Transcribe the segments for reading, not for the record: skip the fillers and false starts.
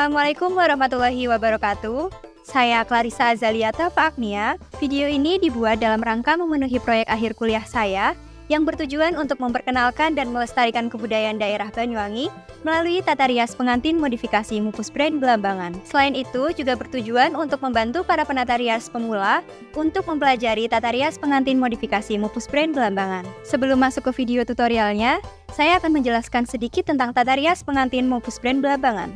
Assalamualaikum warahmatullahi wabarakatuh. Saya Clarissa Azaliata Faagnia. Video ini dibuat dalam rangka memenuhi proyek akhir kuliah saya yang bertujuan untuk memperkenalkan dan melestarikan kebudayaan daerah Banyuwangi melalui tata rias pengantin modifikasi Mupus Brand Belambangan. Selain itu, juga bertujuan untuk membantu para penata rias pemula untuk mempelajari tata rias pengantin modifikasi Mupus Brand Belambangan. Sebelum masuk ke video tutorialnya, saya akan menjelaskan sedikit tentang tata rias pengantin Mupus Brand Belambangan.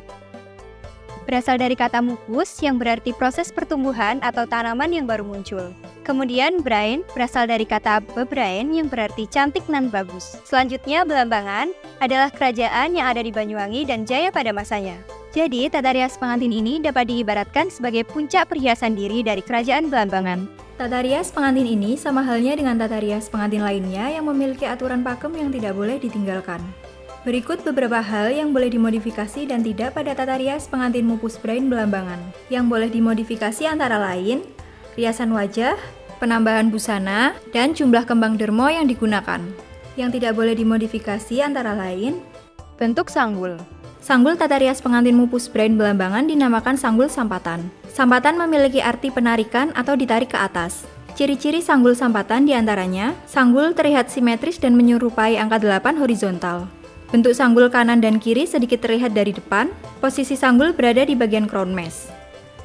Berasal dari kata mupus yang berarti proses pertumbuhan atau tanaman yang baru muncul. Kemudian brain berasal dari kata bebrain yang berarti cantik nan bagus. Selanjutnya Belambangan adalah kerajaan yang ada di Banyuwangi dan jaya pada masanya. Jadi tata rias pengantin ini dapat diibaratkan sebagai puncak perhiasan diri dari kerajaan Belambangan. Tata rias pengantin ini sama halnya dengan tata rias pengantin lainnya yang memiliki aturan pakem yang tidak boleh ditinggalkan. Berikut beberapa hal yang boleh dimodifikasi dan tidak pada tata rias pengantin Mupus Brand Belambangan. Yang boleh dimodifikasi antara lain, riasan wajah, penambahan busana, dan jumlah kembang dermo yang digunakan. Yang tidak boleh dimodifikasi antara lain, bentuk sanggul. Sanggul tata rias pengantin Mupus Brand Belambangan dinamakan sanggul sampatan. Sampatan memiliki arti penarikan atau ditarik ke atas. Ciri-ciri sanggul sampatan diantaranya, sanggul terlihat simetris dan menyerupai angka 8 horizontal. Bentuk sanggul kanan dan kiri sedikit terlihat dari depan, posisi sanggul berada di bagian crown mesh.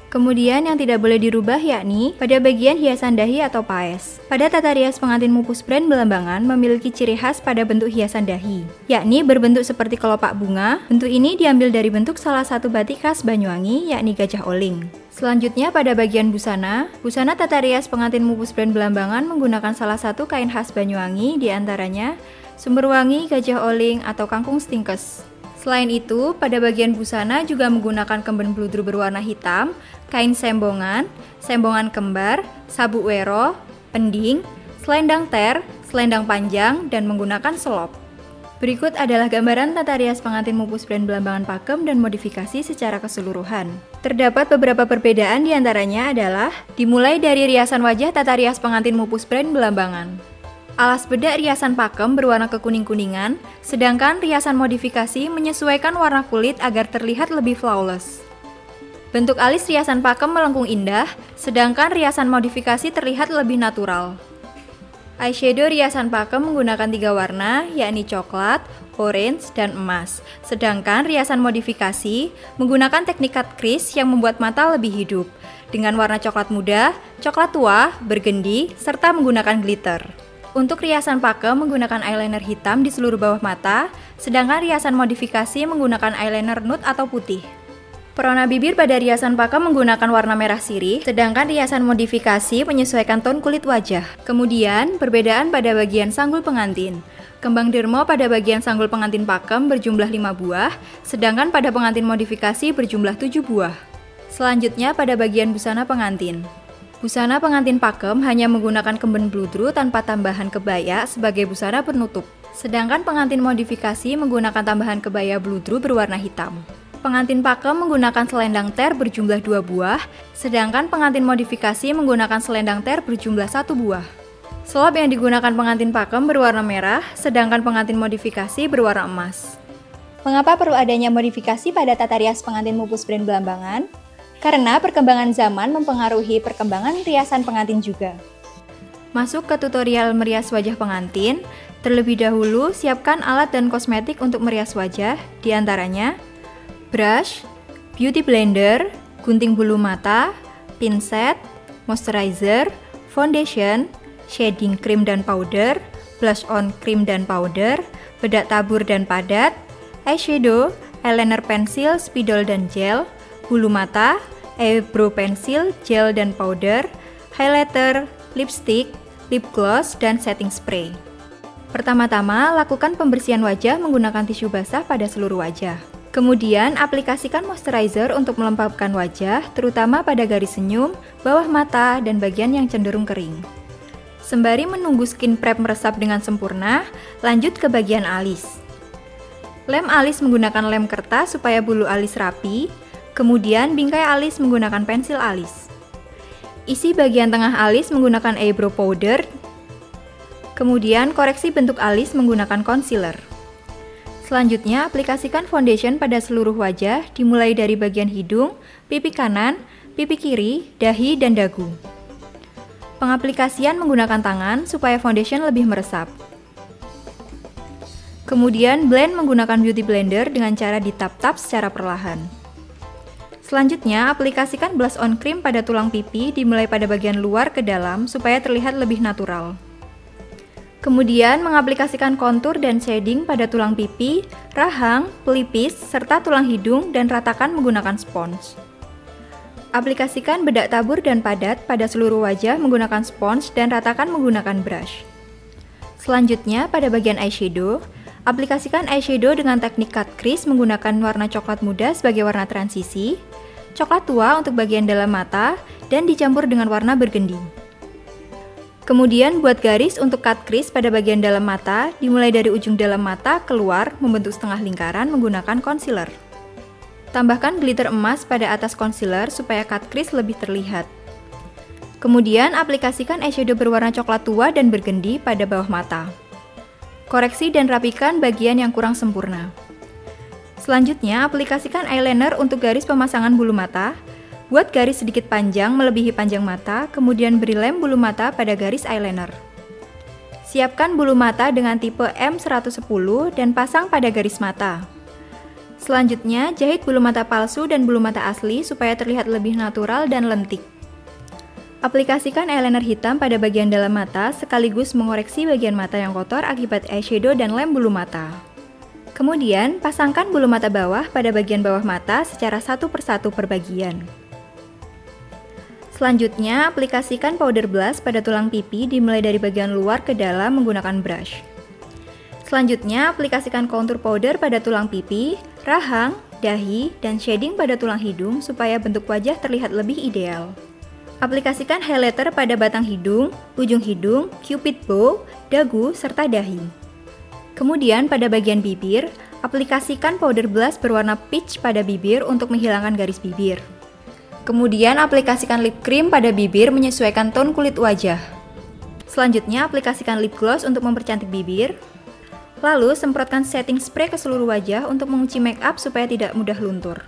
Kemudian yang tidak boleh dirubah yakni pada bagian hiasan dahi atau paes. Pada tata rias pengantin Mupus Brand Belambangan memiliki ciri khas pada bentuk hiasan dahi, yakni berbentuk seperti kelopak bunga. Bentuk ini diambil dari bentuk salah satu batik khas Banyuwangi, yakni gajah oling. Selanjutnya pada bagian busana, busana tata rias pengantin Mupus Brand Belambangan menggunakan salah satu kain khas Banyuwangi, diantaranya sumberwangi, gajah oling, atau kangkung stingkes. Selain itu, pada bagian busana juga menggunakan kemben bludru berwarna hitam, kain sembongan, sembongan kembar, sabuk wero, pending, selendang ter, selendang panjang, dan menggunakan selop. Berikut adalah gambaran tata rias pengantin Mupus Brand Belambangan pakem dan modifikasi secara keseluruhan. Terdapat beberapa perbedaan diantaranya adalah dimulai dari riasan wajah tata rias pengantin Mupus Brand Belambangan. Alas bedak riasan pakem berwarna kekuning-kuningan, sedangkan riasan modifikasi menyesuaikan warna kulit agar terlihat lebih flawless. Bentuk alis riasan pakem melengkung indah, sedangkan riasan modifikasi terlihat lebih natural. Eyeshadow riasan pakem menggunakan 3 warna, yakni coklat, orange, dan emas. Sedangkan riasan modifikasi menggunakan teknik cut crease yang membuat mata lebih hidup, dengan warna coklat muda, coklat tua, burgundy, serta menggunakan glitter. Untuk riasan pakem menggunakan eyeliner hitam di seluruh bawah mata, sedangkan riasan modifikasi menggunakan eyeliner nude atau putih. Perona bibir pada riasan pakem menggunakan warna merah sirih, sedangkan riasan modifikasi menyesuaikan ton kulit wajah. Kemudian, perbedaan pada bagian sanggul pengantin. Kembang dermo pada bagian sanggul pengantin pakem berjumlah 5 buah, sedangkan pada pengantin modifikasi berjumlah 7 buah. Selanjutnya pada bagian busana pengantin. Busana pengantin pakem hanya menggunakan kemben bludru tanpa tambahan kebaya sebagai busana penutup. Sedangkan pengantin modifikasi menggunakan tambahan kebaya bludru berwarna hitam. Pengantin pakem menggunakan selendang ter berjumlah 2 buah, sedangkan pengantin modifikasi menggunakan selendang ter berjumlah 1 buah. Selop yang digunakan pengantin pakem berwarna merah, sedangkan pengantin modifikasi berwarna emas. Mengapa perlu adanya modifikasi pada tata rias pengantin Mupus Brand Belambangan? Karena perkembangan zaman mempengaruhi perkembangan riasan pengantin juga. Masuk ke tutorial merias wajah pengantin, terlebih dahulu siapkan alat dan kosmetik untuk merias wajah, diantaranya brush, beauty blender, gunting bulu mata, pinset, moisturizer, foundation, shading cream dan powder, blush on cream dan powder, bedak tabur dan padat, eyeshadow, eyeliner pensil, spidol dan gel, bulu mata, eyebrow pensil, gel dan powder, highlighter, lipstick, lip gloss, dan setting spray. Pertama-tama, lakukan pembersihan wajah menggunakan tisu basah pada seluruh wajah. Kemudian, aplikasikan moisturizer untuk melembabkan wajah, terutama pada garis senyum, bawah mata, dan bagian yang cenderung kering. Sembari menunggu skin prep meresap dengan sempurna, lanjut ke bagian alis. Lem alis menggunakan lem kertas supaya bulu alis rapi. Kemudian bingkai alis menggunakan pensil alis. Isi bagian tengah alis menggunakan eyebrow powder. Kemudian koreksi bentuk alis menggunakan concealer. Selanjutnya, aplikasikan foundation pada seluruh wajah, dimulai dari bagian hidung, pipi kanan, pipi kiri, dahi, dan dagu. Pengaplikasian menggunakan tangan supaya foundation lebih meresap. Kemudian, blend menggunakan beauty blender dengan cara ditap-tap secara perlahan. Selanjutnya, aplikasikan blush on cream pada tulang pipi dimulai pada bagian luar ke dalam supaya terlihat lebih natural. Kemudian, mengaplikasikan kontur dan shading pada tulang pipi, rahang, pelipis, serta tulang hidung dan ratakan menggunakan spons. Aplikasikan bedak tabur dan padat pada seluruh wajah menggunakan spons dan ratakan menggunakan brush. Selanjutnya, pada bagian eyeshadow, aplikasikan eyeshadow dengan teknik cut crease menggunakan warna coklat muda sebagai warna transisi, coklat tua untuk bagian dalam mata, dan dicampur dengan warna burgundy. Kemudian buat garis untuk cut crease pada bagian dalam mata, dimulai dari ujung dalam mata keluar membentuk setengah lingkaran menggunakan concealer. Tambahkan glitter emas pada atas concealer supaya cut crease lebih terlihat. Kemudian aplikasikan eyeshadow berwarna coklat tua dan burgundy pada bawah mata. Koreksi dan rapikan bagian yang kurang sempurna. Selanjutnya, aplikasikan eyeliner untuk garis pemasangan bulu mata. Buat garis sedikit panjang melebihi panjang mata, kemudian beri lem bulu mata pada garis eyeliner. Siapkan bulu mata dengan tipe M110 dan pasang pada garis mata. Selanjutnya, jahit bulu mata palsu dan bulu mata asli supaya terlihat lebih natural dan lentik. Aplikasikan eyeliner hitam pada bagian dalam mata sekaligus mengoreksi bagian mata yang kotor akibat eyeshadow dan lem bulu mata. Kemudian, pasangkan bulu mata bawah pada bagian bawah mata secara satu persatu per bagian. Selanjutnya, aplikasikan powder blush pada tulang pipi dimulai dari bagian luar ke dalam menggunakan brush. Selanjutnya, aplikasikan contour powder pada tulang pipi, rahang, dahi, dan shading pada tulang hidung supaya bentuk wajah terlihat lebih ideal. Aplikasikan highlighter pada batang hidung, ujung hidung, cupid bow, dagu, serta dahi. Kemudian pada bagian bibir, aplikasikan powder blush berwarna peach pada bibir untuk menghilangkan garis bibir. Kemudian aplikasikan lip cream pada bibir menyesuaikan tone kulit wajah. Selanjutnya aplikasikan lip gloss untuk mempercantik bibir. Lalu semprotkan setting spray ke seluruh wajah untuk mengunci make up supaya tidak mudah luntur.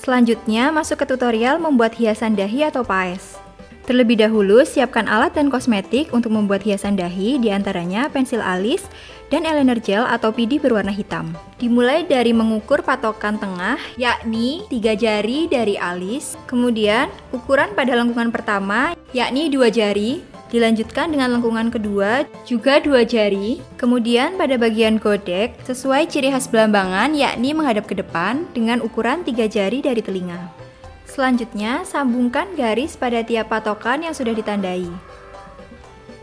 Selanjutnya masuk ke tutorial membuat hiasan dahi atau paes. Terlebih dahulu siapkan alat dan kosmetik untuk membuat hiasan dahi, diantaranya pensil alis dan eyeliner gel atau PD berwarna hitam. Dimulai dari mengukur patokan tengah, yakni 3 jari dari alis. Kemudian, ukuran pada lengkungan pertama, yakni 2 jari. Dilanjutkan dengan lengkungan kedua, juga 2 jari. Kemudian pada bagian godek, sesuai ciri khas Belambangan, yakni menghadap ke depan dengan ukuran 3 jari dari telinga. Selanjutnya, sambungkan garis pada tiap patokan yang sudah ditandai.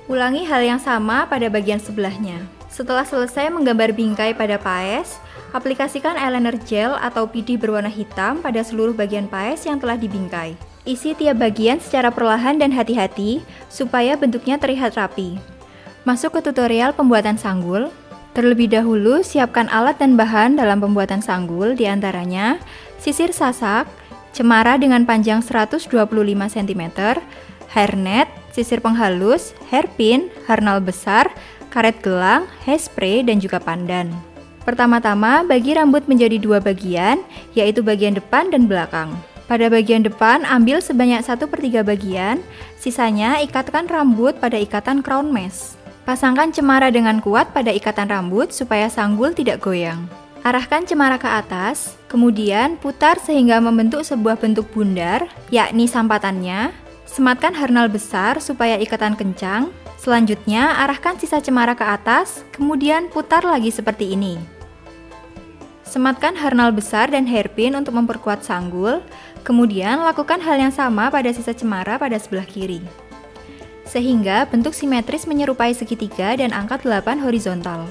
Ulangi hal yang sama pada bagian sebelahnya. Setelah selesai menggambar bingkai pada paes, aplikasikan eyeliner gel atau PD berwarna hitam pada seluruh bagian paes yang telah dibingkai. Isi tiap bagian secara perlahan dan hati-hati supaya bentuknya terlihat rapi. Masuk ke tutorial pembuatan sanggul. Terlebih dahulu, siapkan alat dan bahan dalam pembuatan sanggul, diantaranya sisir sasak, cemara dengan panjang 125 cm, hairnet, sisir penghalus, hairpin, harnal besar, karet gelang, hairspray, dan juga pandan. Pertama-tama, bagi rambut menjadi 2 bagian, yaitu bagian depan dan belakang. Pada bagian depan, ambil sebanyak 1/3 bagian, sisanya ikatkan rambut pada ikatan crown mesh. Pasangkan cemara dengan kuat pada ikatan rambut supaya sanggul tidak goyang. Arahkan cemara ke atas, kemudian putar sehingga membentuk sebuah bentuk bundar, yakni sampatannya. Sematkan harnal besar supaya ikatan kencang. Selanjutnya, arahkan sisa cemara ke atas, kemudian putar lagi seperti ini. Sematkan harnal besar dan hairpin untuk memperkuat sanggul, kemudian lakukan hal yang sama pada sisa cemara pada sebelah kiri. Sehingga bentuk simetris menyerupai segitiga dan angka 8 horizontal.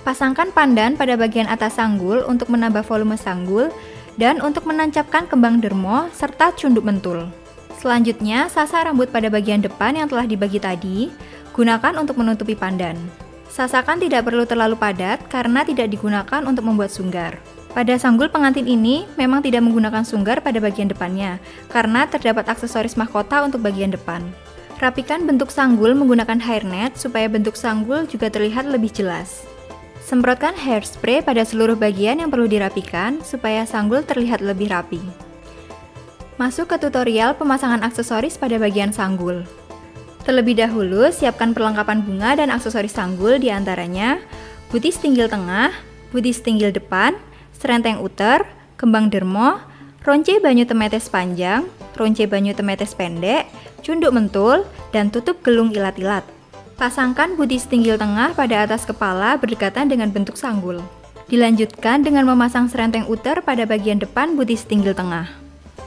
Pasangkan pandan pada bagian atas sanggul untuk menambah volume sanggul dan untuk menancapkan kembang dermo serta cunduk mentul. Selanjutnya, sasa rambut pada bagian depan yang telah dibagi tadi, gunakan untuk menutupi pandan. Sasakan tidak perlu terlalu padat karena tidak digunakan untuk membuat sunggar. Pada sanggul pengantin ini memang tidak menggunakan sunggar pada bagian depannya karena terdapat aksesoris mahkota untuk bagian depan. Rapikan bentuk sanggul menggunakan hairnet supaya bentuk sanggul juga terlihat lebih jelas. Semprotkan hairspray pada seluruh bagian yang perlu dirapikan supaya sanggul terlihat lebih rapi. Masuk ke tutorial pemasangan aksesoris pada bagian sanggul. Terlebih dahulu, siapkan perlengkapan bunga dan aksesoris sanggul, diantaranya butis tinggil tengah, butis tinggil depan, serenteng uter, kembang dermo, ronce banyu temetes panjang, ronce banyu temetes pendek, cunduk mentul, dan tutup gelung ilat-ilat. Pasangkan butis tinggil tengah pada atas kepala berdekatan dengan bentuk sanggul. Dilanjutkan dengan memasang serenteng uter pada bagian depan butis tinggil tengah.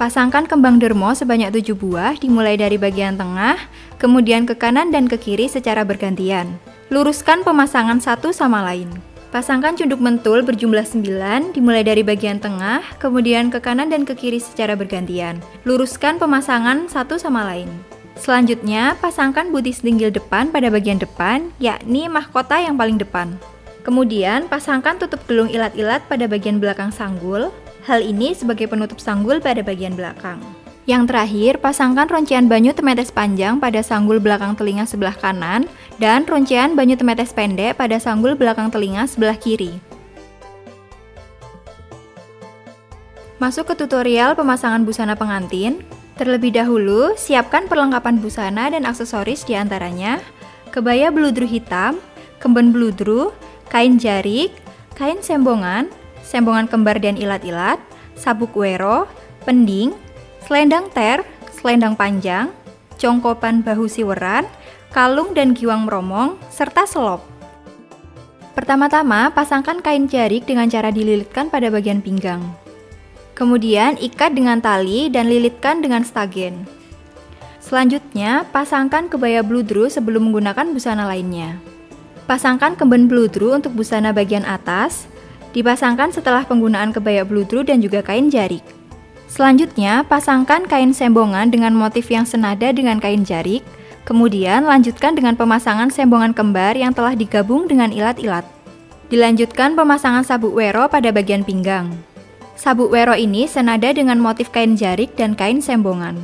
Pasangkan kembang dermo sebanyak 7 buah dimulai dari bagian tengah, kemudian ke kanan dan ke kiri secara bergantian. Luruskan pemasangan satu sama lain. Pasangkan cunduk mentul berjumlah 9 dimulai dari bagian tengah, kemudian ke kanan dan ke kiri secara bergantian. Luruskan pemasangan satu sama lain. Selanjutnya, pasangkan butis tinggil depan pada bagian depan, yakni mahkota yang paling depan. Kemudian, pasangkan tutup gelung ilat-ilat pada bagian belakang sanggul. Hal ini sebagai penutup sanggul pada bagian belakang. Yang terakhir, pasangkan roncian banyu temetes panjang pada sanggul belakang telinga sebelah kanan dan roncian banyu temetes pendek pada sanggul belakang telinga sebelah kiri. Masuk ke tutorial pemasangan busana pengantin. Terlebih dahulu, siapkan perlengkapan busana dan aksesoris diantaranya kebaya bludru hitam, kemben bludru, kain jarik, kain sembongan, sembongan kembar dan ilat-ilat, sabuk wero, pending, selendang ter, selendang panjang, congkopan bahu siweran, kalung dan giwang meromong, serta selop. Pertama-tama, pasangkan kain jarik dengan cara dililitkan pada bagian pinggang. Kemudian ikat dengan tali dan lilitkan dengan stagen. Selanjutnya, pasangkan kebaya bludru sebelum menggunakan busana lainnya. Pasangkan kemben bludru untuk busana bagian atas, dipasangkan setelah penggunaan kebaya bludru dan juga kain jarik. Selanjutnya, pasangkan kain sembongan dengan motif yang senada dengan kain jarik, kemudian lanjutkan dengan pemasangan sembongan kembar yang telah digabung dengan ilat-ilat. Dilanjutkan pemasangan sabuk wero pada bagian pinggang. Sabuk wero ini senada dengan motif kain jarik dan kain sembongan.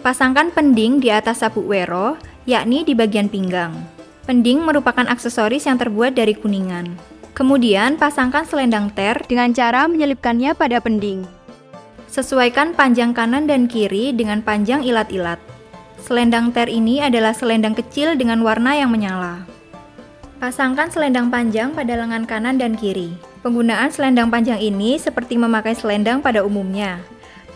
Pasangkan pending di atas sabuk wero, yakni di bagian pinggang. Pending merupakan aksesoris yang terbuat dari kuningan. Kemudian pasangkan selendang ter dengan cara menyelipkannya pada pending. Sesuaikan panjang kanan dan kiri dengan panjang ilat-ilat. Selendang ter ini adalah selendang kecil dengan warna yang menyala. Pasangkan selendang panjang pada lengan kanan dan kiri. Penggunaan selendang panjang ini seperti memakai selendang pada umumnya.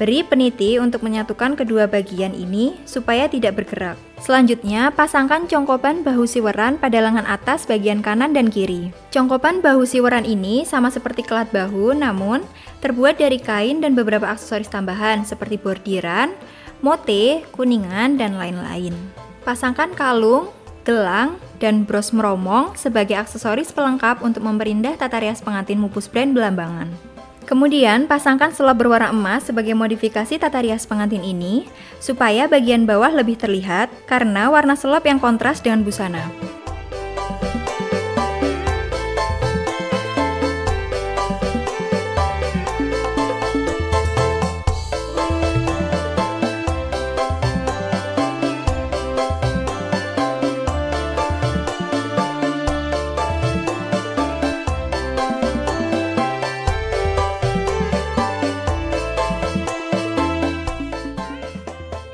Beri peniti untuk menyatukan kedua bagian ini supaya tidak bergerak. Selanjutnya, pasangkan congkopan bahu siweran pada lengan atas bagian kanan dan kiri. Congkopan bahu siweran ini sama seperti kelat bahu, namun terbuat dari kain dan beberapa aksesoris tambahan seperti bordiran, mote, kuningan, dan lain-lain. Pasangkan kalung, gelang, dan bros meromong sebagai aksesoris pelengkap untuk memperindah tata rias pengantin Mupus Brand Belambangan. Kemudian, pasangkan selop berwarna emas sebagai modifikasi tata rias pengantin ini, supaya bagian bawah lebih terlihat karena warna selop yang kontras dengan busana.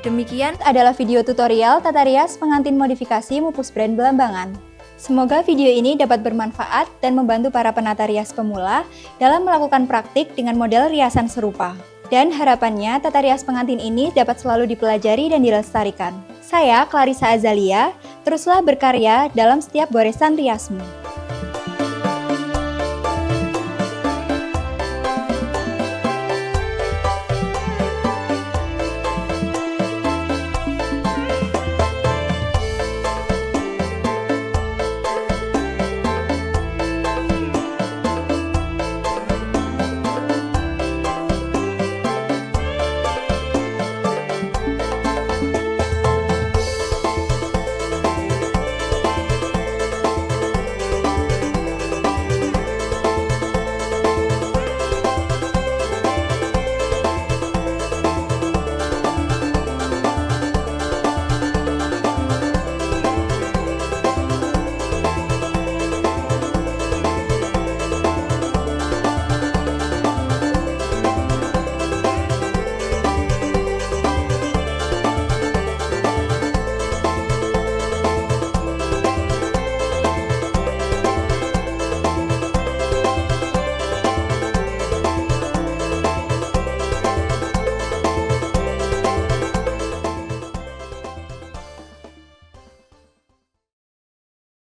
Demikian adalah video tutorial tata rias pengantin modifikasi Mupus Brand Belambangan. Semoga video ini dapat bermanfaat dan membantu para penata rias pemula dalam melakukan praktik dengan model riasan serupa. Dan harapannya tata rias pengantin ini dapat selalu dipelajari dan dilestarikan. Saya, Clarissa Azalia, teruslah berkarya dalam setiap goresan riasmu.